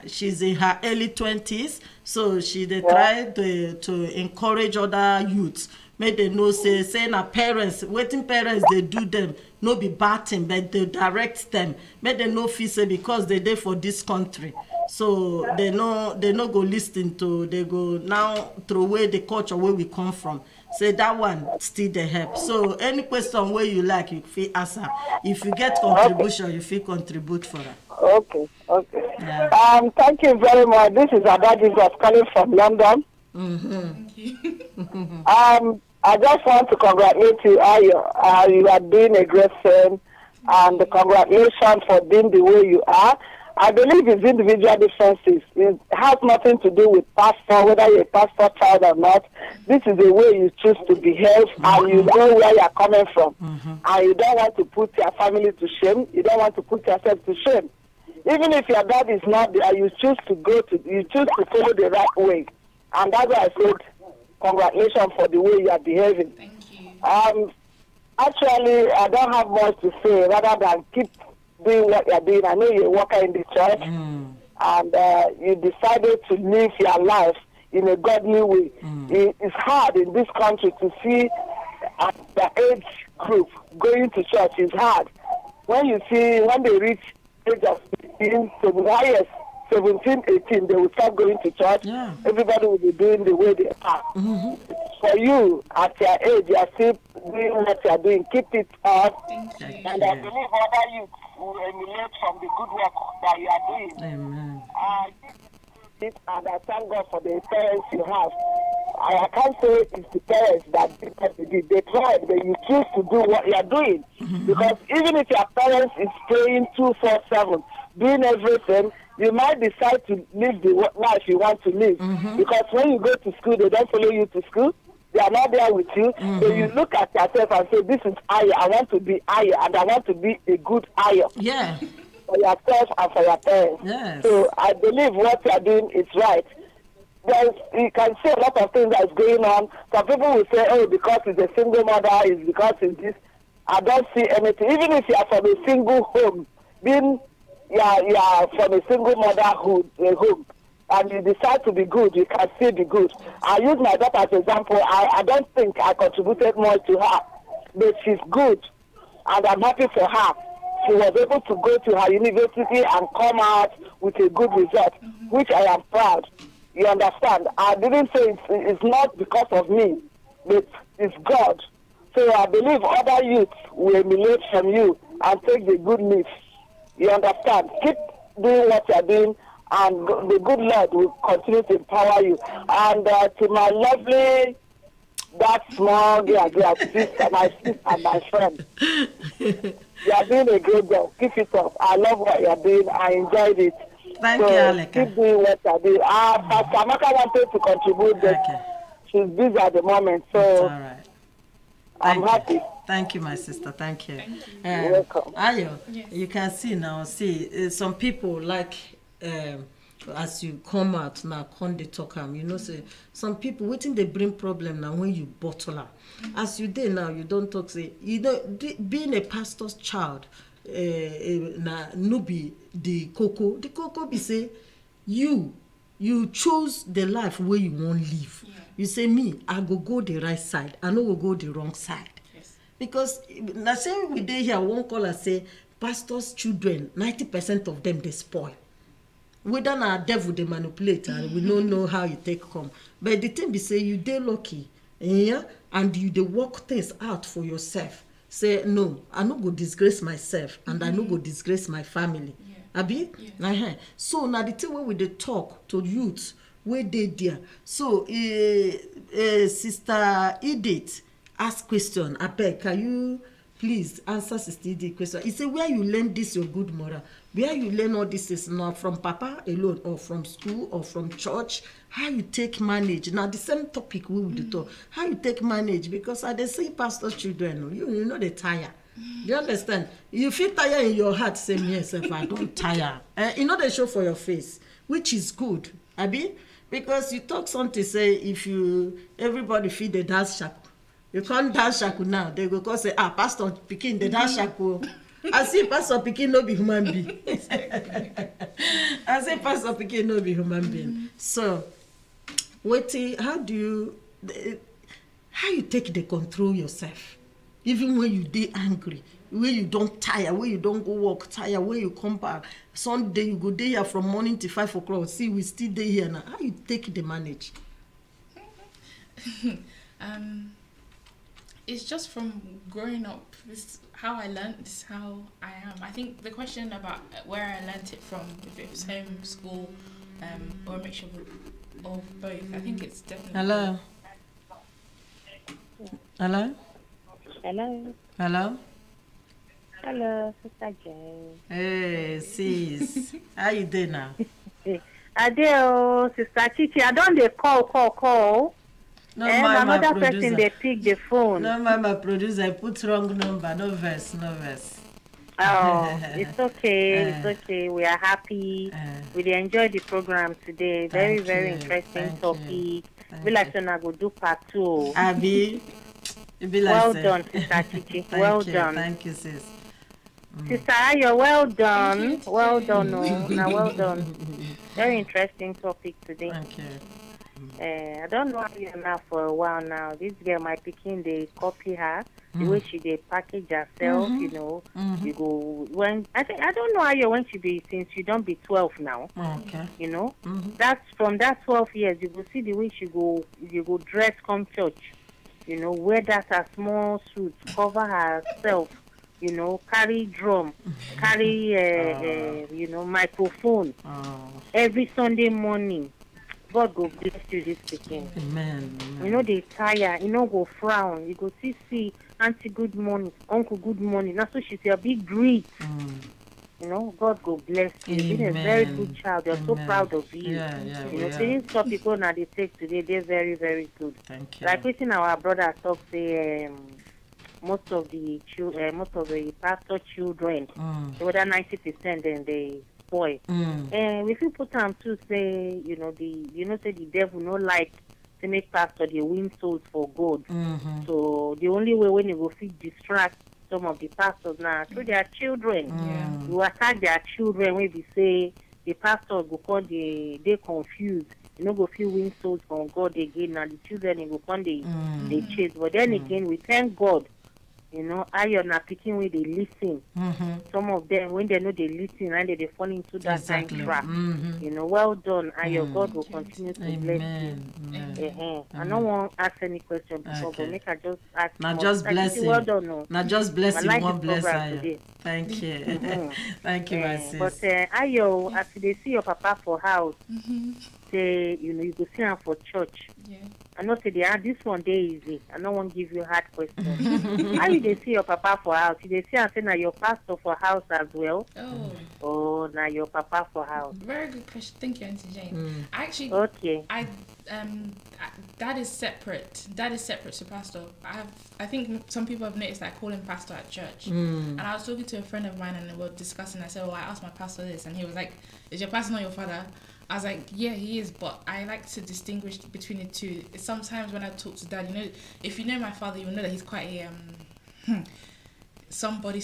She's in her early 20s, so she they try to encourage other youths. Make they know say na parents, waiting parents they do them, no be bad thing, but they direct them. Make they know feel say because they there for this country. So they no go listen to, they go now throw away the culture where we come from. Say that one still they help. So any question where you like, you feel answer. If you get contribution, you feel contribute for her. Okay. Yeah. Thank you very much. This is Adadi calling from London. Thank you. I just want to congratulate you, Ayo. You are doing a great thing, and congratulations for being the way you are. I believe it's individual differences. It has nothing to do with pastor, whether you're a pastor child or not. This is the way you choose to behave, and you know where you're coming from. And you don't want to put your family to shame. You don't want to put yourself to shame. Even if your dad is not there, you choose to follow the right way. And that's why I said, congratulations for the way you are behaving. Thank you. Actually, I don't have much to say rather than keep doing what you're doing. I know you're a worker in the church, and you decided to live your life in a godly way. It's hard in this country to see at the age group going to church. It's hard. When they reach age of 15, so the highest 17, 18, they will start going to church. Yeah. Everybody will be doing the way they are. For you, at your age, you are still doing what you are doing. Keep it up. Thank you. And I believe other youth will emulate from the good work that you are doing. Amen. And I thank God for the parents you have. I can't say it's the parents that did what they did. They tried, but you choose to do what you are doing. Because even if your parents is praying 2-4-7, doing everything, you might decide to live the life you want to live. Because when you go to school, they don't follow you to school. They are not there with you. So you look at yourself and say, this is Aya. I want to be Aya, and I want to be a good Aya. Yeah. For yourself and for your parents. Yes. So I believe what you are doing is right. You can see a lot of things that's going on. Some people will say, oh, because it's a single mother, it's because it's this. I don't see anything. Even if you are from a single home, you are from a single motherhood home, and you decide to be good, you can still be good. I use my daughter as an example. I don't think I contributed more to her, but she's good, and I'm happy for her. She was able to go to her university and come out with a good result, which I am proud. You understand? I didn't say it's not because of me, but it's God. So I believe other youths will emulate from you and take the good leaf. You understand? Keep doing what you're doing, and the good Lord will continue to empower you. And to my lovely, that small girl, my sister, my friend, you are doing a great job. Keep it up. I love what you are doing. I enjoyed it. Thank you, Aleka. Keep doing what you are doing. Pastor Amaka wanted to contribute, but she's busy at the moment, so it's all right. I'm happy. Thank you, my sister. Thank you. You're welcome. Ayo, Yes. you can see now. Some people like as you come out now, come they talk you know. Say some people waiting they bring problem now when you bottle up. As you did now, you don't talk. Say you know, being a pastor's child, no be the cocoa. The cocoa be say you choose the life where you won't live. Yeah. You say me, I go the right side. I no go the wrong side. Yes. Because na say we dey here, one caller say pastors' children, 90% of them they spoil. Whether na devil they manipulate and we don't know how you take come. But the thing be say you dey lucky, yeah, and you dey work things out for yourself. Say no, I no go disgrace myself and I no go disgrace my family. Yeah. Abi? Yes. So now the thing where we dey talk to youth, where they there. So Sister Edith ask question. Abeg, can you please answer Sister Edith question? He say where you learn this your good moral? Where you learn all this is now from Papa alone or from school or from church? How you take manage? Now the same topic we will talk. How you take manage? Because I dey see pastor children, you know they tire. Do you understand? You feel tired in your heart, say me yourself, I don't tire. You know they show for your face, which is good. Abi? Because you talk something, say if you everybody feed the dance shaku. You can't dance shaku now. They go say, Pastor Pikin, the dance shaku. I see Pastor Pikin no be human being. I say Pastor Pikin no be human being. So, how you take the control yourself? Even when you dey angry, when you don't tire, when you don't go work tire, when you come back, Sunday you go dey here from morning till 5 o'clock. See, we still dey here now. How you take the manage? It's just from growing up. This is how I learned. This is how I am. I think the question about where I learned it from, if it was home, school, or a mixture of both, I think it's definitely. Hello. Hello. Hello. Hello. Hello, Sister Jane. Hey, sis. How you doing now? Adeo, Sister Chichi. I don't they call. No, and another producer. person they pick the phone. No, my producer, I put wrong number. No verse. Oh, it's okay. It's okay. We are happy. We enjoyed the program today. Very interesting topic. We like to now go do part 2. Abi. Well done, Sister Chichi. Well done. Thank you, sis. Sister Ayo, well done. Well done. Now, well done. Very interesting topic today. Thank you. I don't know her now for a while now. This girl, my Pikin, they copy her. The way she they package herself, you know. You go when I don't know how you when she be since you don't be 12 now. Okay. You know, that's from that 12 years. You go see the way you go dress come church. You know, wear that a small suit, cover herself. You know, carry drum, carry you know, microphone. Every Sunday morning. God go bless you this weekend. Amen. You know they tire, you know go frown. You go see auntie good morning, uncle good morning. That's what she say, a big greet. You know, God go bless you. You've been a very good child. They're so proud of you. Yeah, you know, these topics now they take today, they're very, very good. Thank you. Like we see our brother talk say most of the pastor children, whether 90% then they spoil. And if you put them to say, say the devil no like to make pastor they win souls for God. So the only way when you go fit distract some of the pastors now through their children. You attack their children when we say the pastors go call they confused. You know, go feel win souls from God again. Now the children go come they chase. But then again, we thank God You know, Ayo na picking where they listen. Some of them, when they know they listen, and they fall into that time trap. You know, well done, Ayo. God will continue to bless you. I don't want to ask any question before, but make I just ask. Now just bless him. Well done, no. Now just bless him. One bless Ayo. Today. Thank you. Thank you, my sis. But Ayo, as they see your papa for house, say, you know, you go see him for church. Yeah. I know say this one day easy. I don't want to give you hard question. How you they see your papa for house? You they see and say now your pastor for house as well. Oh, now your papa for house. Very good question. Thank you, Auntie Jane. Actually, okay. That is separate. That is separate to pastor. I think some people have noticed that I call him pastor at church. And I was talking to a friend of mine and we were discussing. I said, "Oh, I asked my pastor this," and he was like, "Is your pastor not your father?" I was like, yeah, he is, but I like to distinguish between the two. Sometimes when I talk to dad, you know, if you know my father, you'll know that he's quite a somebody.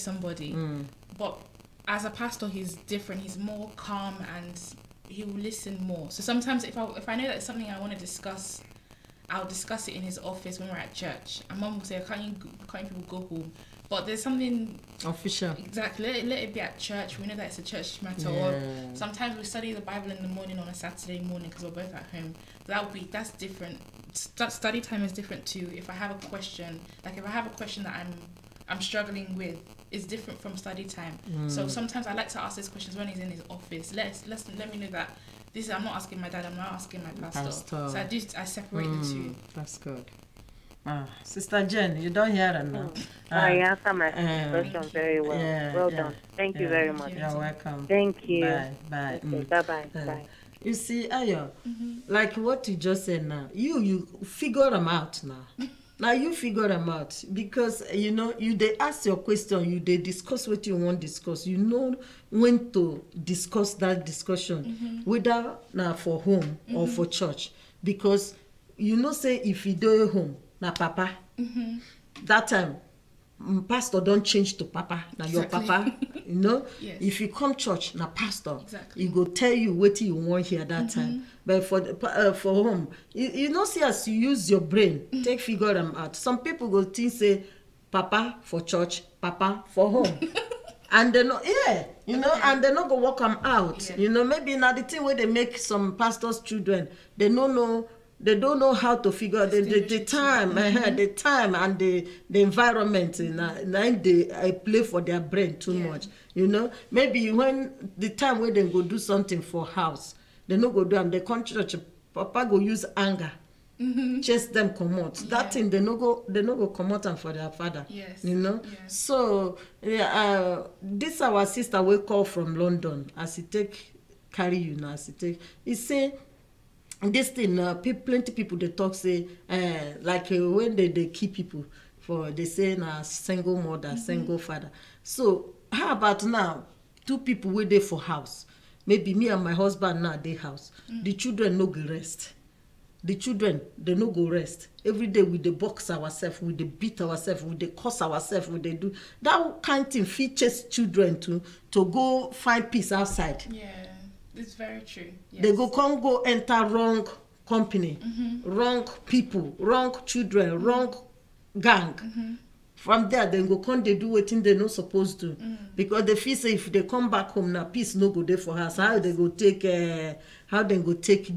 But as a pastor, he's different. He's more calm and he will listen more. So sometimes if I know that it's something I want to discuss, I'll discuss it in his office when we're at church. And mom will say, can't you people go home? But there's something official. Exactly. Let it be at church. We know that it's a church matter. Or sometimes we study the Bible in the morning on a Saturday morning because we're both at home. That's different. Study time is different too. If I have a question, like if I have a question that I'm struggling with, it's different from study time. So sometimes I like to ask these questions when he's in his office. Let me know that this is, I'm not asking my dad. I'm not asking my pastor. So I separate the two. That's good. Sister Jen, you don't hear it now. I answer my question very well. Well done. Thank you very much. You're welcome. Thank you. Bye. Okay, bye. Bye. You see, Ayo, like what you just said now, you figure them out now. Now you figure them out because you know they ask your question, they discuss what you want to discuss. You know when to discuss that discussion, whether now for home or for church, because you know say if you do home. Na papa. That time, pastor don't change to papa. Now your papa, you know. Yes. If you come church, na pastor. Exactly. He go tell you what you want here that time. But for home, you know, see as you use your brain, take figure them out. Some people go think say, papa for church, papa for home. And they know, and they not go walk them out. Yeah. You know, maybe now the thing where they make some pastors' children, they don't know how to figure out the time, the time and the environment. They play for their brain too much. You know, maybe when the time when they go do something for house, they no go do them. They come church, papa go use anger, chase them come out. That thing they no go come out and for their father. Yes. You know. Yes. So this our sister will call from London as he carry you now. As he say. This thing, plenty people they talk say when they keep people for they say single mother, single father. So how about now 2 people wait there for house? Maybe me and my husband now they house. The children no go rest. The children they no go rest. Every day we dey box ourselves, we dey beat ourselves, we dey curse ourselves, we dey do that kind of thing. Features children to go find peace outside. Yeah. It's very true. Yes. They go enter wrong company, wrong people, wrong children, wrong gang. From there, they go they do what they not supposed to, because they feel say if they come back home now, peace no go there for us. How they go take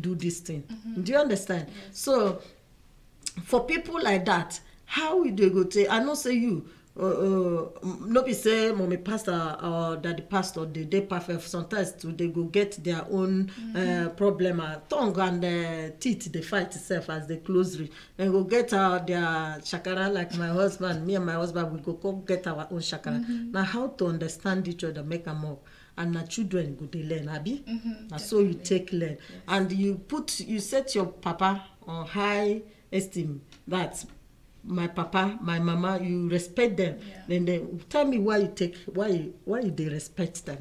do this thing? Do you understand? Yes. So, for people like that, how will they go take? I know say you. No be say mommy pastor or daddy pastor they perfect. Sometimes too they go get their own problem. Tongue and teeth they fight itself as they close reach. Then go get their shakara like my husband. Me and my husband we go get our own shakara. Now how to understand each other, make them up. And the children go they learn, abi. So you take learn, and you set your papa on high esteem. That's my papa, my mama, you respect them. Then they tell me why you they respect them.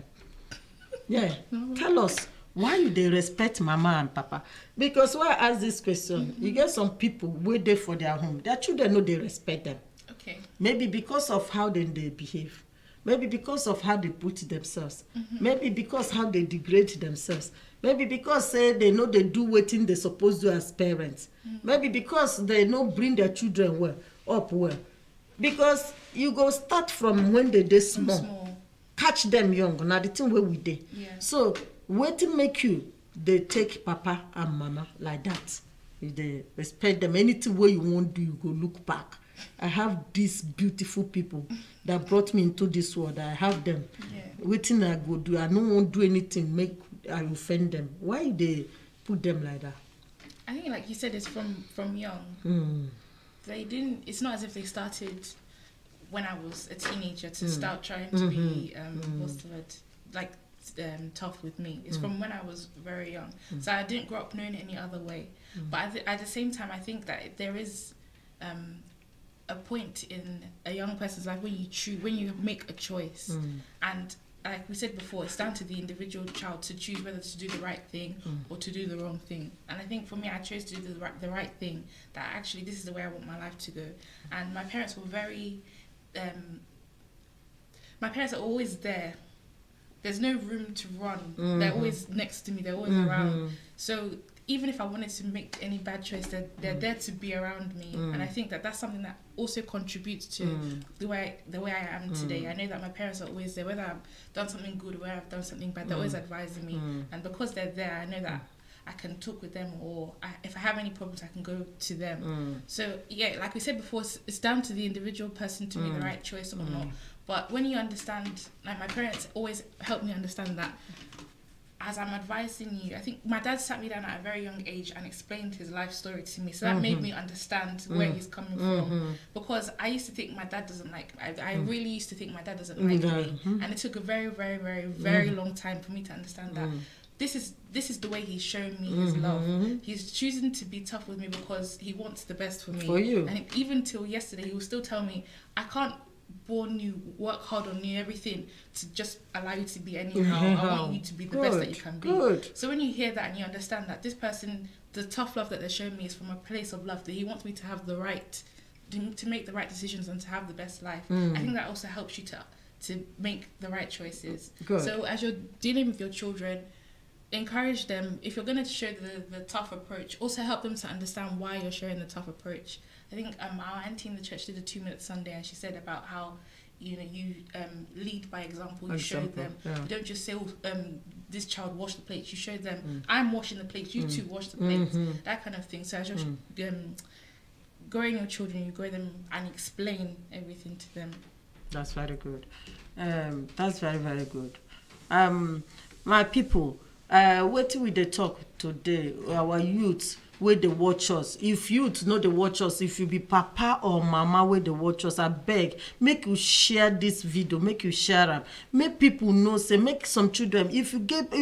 Tell us why you they respect mama and papa. Because why I ask this question, you get some people wait there for their home. Their children know they respect them. Okay. Maybe because of how they behave. Maybe because of how they put themselves. Maybe because how they degrade themselves. Maybe because they know they do what they're supposed to do as parents. Maybe because they know bring their children up well. because you go start from when they small. Catch them young. Now the thing where we dey. Yeah. So what to make you they take papa and mama like that. If they respect them, anything where you want do, you go look back. I have these beautiful people that brought me into this world. I have them. Yeah. Waiting I go do. I don't want to do anything make I offend them. Why they put them like that? I think, like you said, it's from young. They didn't. It's not as if they started when I was a teenager to start trying to be what's the word, like tough with me. It's from when I was very young. So I didn't grow up knowing it any other way. But at the same time, I think that there is a point in a young person's life when you choose, when you make a choice, and like we said before, it's down to the individual child to choose whether to do the right thing or to do the wrong thing. And I think for me, I chose to do the right thing. That actually, this is the way I want my life to go. And my parents were very. My parents are always there. There's no room to run. They're always next to me. They're always around. So even if I wanted to make any bad choice, they're there to be around me. And I think that that's something that also contributes to the way I am today. I know that my parents are always there, whether I've done something good or whether I've done something bad, they're always advising me. And because they're there, I know that I can talk with them, or if I have any problems, I can go to them. So yeah, like we said before, it's down to the individual person to make the right choice or not. But when you understand, like my parents always helped me understand that as I'm advising you, I think my dad sat me down at a very young age and explained his life story to me. So that made me understand where he's coming from. Because I used to think my dad doesn't like me. I really used to think my dad doesn't like me. And it took a very, very, very, very long time for me to understand that this is the way he's showing me his love. He's choosing to be tough with me because he wants the best for me. For you. And even till yesterday, he will still tell me, I can't born you, work hard on you, everything to just allow you to be anyhow. I want you to be the best that you can be. So when you hear that and you understand that this person, the tough love that they're showing me is from a place of love, that he wants me to have the right, to make the right decisions and to have the best life. I think that also helps you to make the right choices. So as you're dealing with your children, encourage them. If you're going to show the tough approach, also help them to understand why you're showing the tough approach. I think our auntie in the church did a 2-minute Sunday, and she said about how you lead by example. You show them. You don't just say, this child wash the plates. You show them, I'm washing the plates, you too wash the plates. That kind of thing. So as you're growing your children, you grow them and explain everything to them. That's very good. That's very, very good. My people, what will they talk today? Our youth, where they watch us. If youth know they watch us, if you be papa or mama where they watch us, I beg, make you share this video, make you share them. Make people know, say, make some children, if you get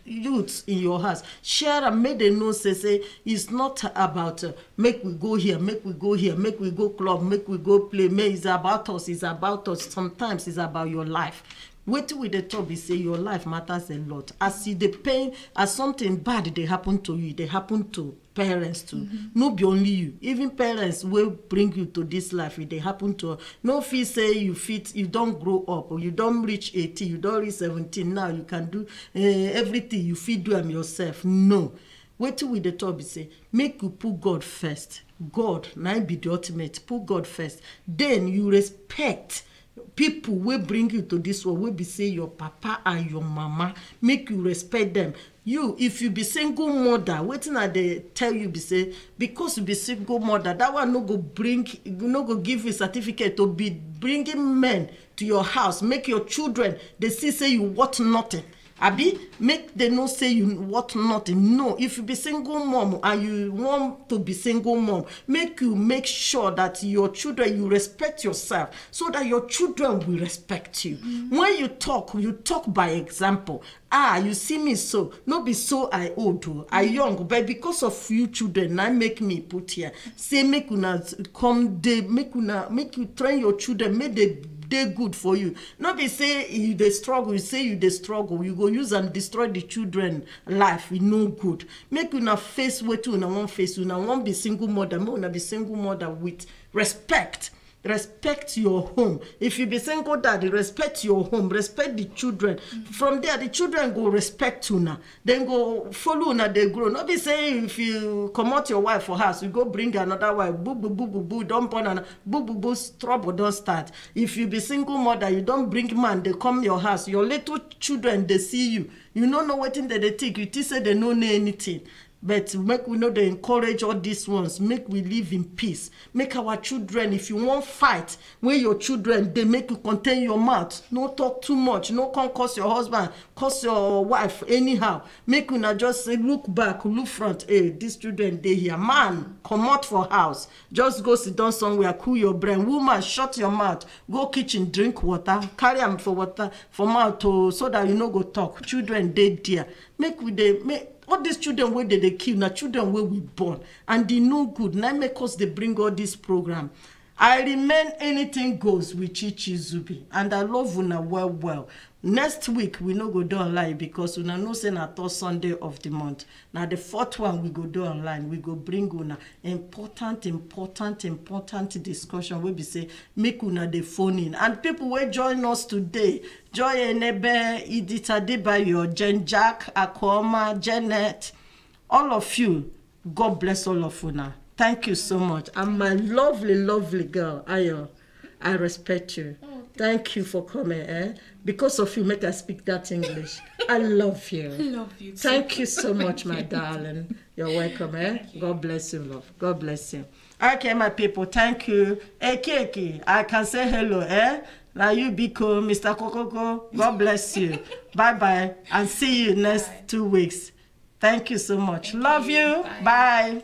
youths in your house, share them, make they know, say, it's not about make we go here, make we go here, make we go club, make we go play. It's about us, it's about us. Sometimes it's about your life. Wait with the top, say your life matters a lot. As you the pain, as something bad they happen to you, they happen to parents too. No be only you. Even parents will bring you to this life. If they happen to no feel say you don't grow up, or you don't reach 18, you don't reach 17. Now you can do everything. You feel do them yourself. No. Wait with the top, say make you put God first. God now be the ultimate. Put God first. Then you respect people will bring you to this world, will be say your papa and your mama, make you respect them. You, if you be single mother, waiting at they tell you be say, because you be single mother, that one no go give you certificate to be bringing men to your house, make your children, they see say you want nothing. Abi, make them not say you want nothing. No, if you be single mom and you want to be single mom, make sure that your children, you respect yourself so that your children will respect you. When you talk by example. You see me so, no be so I old, I young, but because of you children, I make me put here. Say make una come day, make you train your children, make they good for you. Not be say you they struggle, you say you they struggle, you go use and destroy the children life, you no good. Make una face way to una one face, una one be single mother, make una be single mother with respect. respect your home. If you be single daddy, respect your home, respect the children. From there, the children go respect you now. Then go follow now, they grow. Not be saying if you come out your wife for house, you go bring another wife, boo, boo, boo, boo, boo, don't burn and boo, boo, boo, trouble don't start. If you be single mother, you don't bring man, they come your house. Your little children, they see you. You don't know what thing that they take. You think say they don't know anything. But make we know they encourage all these ones. Make we live in peace. Make our children, if you want fight, when your children, they make you contain your mouth. No talk too much. No come curse your husband, curse your wife, anyhow. Make you not just say, look back, look front. Hey, these children, they here. Man, come out for house. Just go sit down somewhere, cool your brain. Woman, shut your mouth. Go kitchen, drink water. Carry them for water, for mouth, so that you no go talk. Children, they dear. Make we make all these children where they kill, now children where we born, and they no good. Now make us they bring all this program. I remain anything goes with Chichi Zubby, and I love una well. Next week we no go do online because una no say na third Sunday of the month. Now the fourth one we go do online. We go bring una important discussion. We be say make una the phone in, and people will join us today. Joy Enebe, Idita Debayo, Jen Jack, Akoma, Janet, all of you. God bless all of una. Thank you so much. And my lovely girl, Ayo, I respect you. Thank you for coming. Because of you, make I speak that English. I love you. Love you too. Thank you so much, my darling. You're welcome. God bless you, love. God bless you. Okay, my people, thank you. Keke, I can say hello, Now you be cool, Mr. Kokoko. God bless you. Bye-bye, and see you next 2 weeks. Thank you so much. Love you. Bye.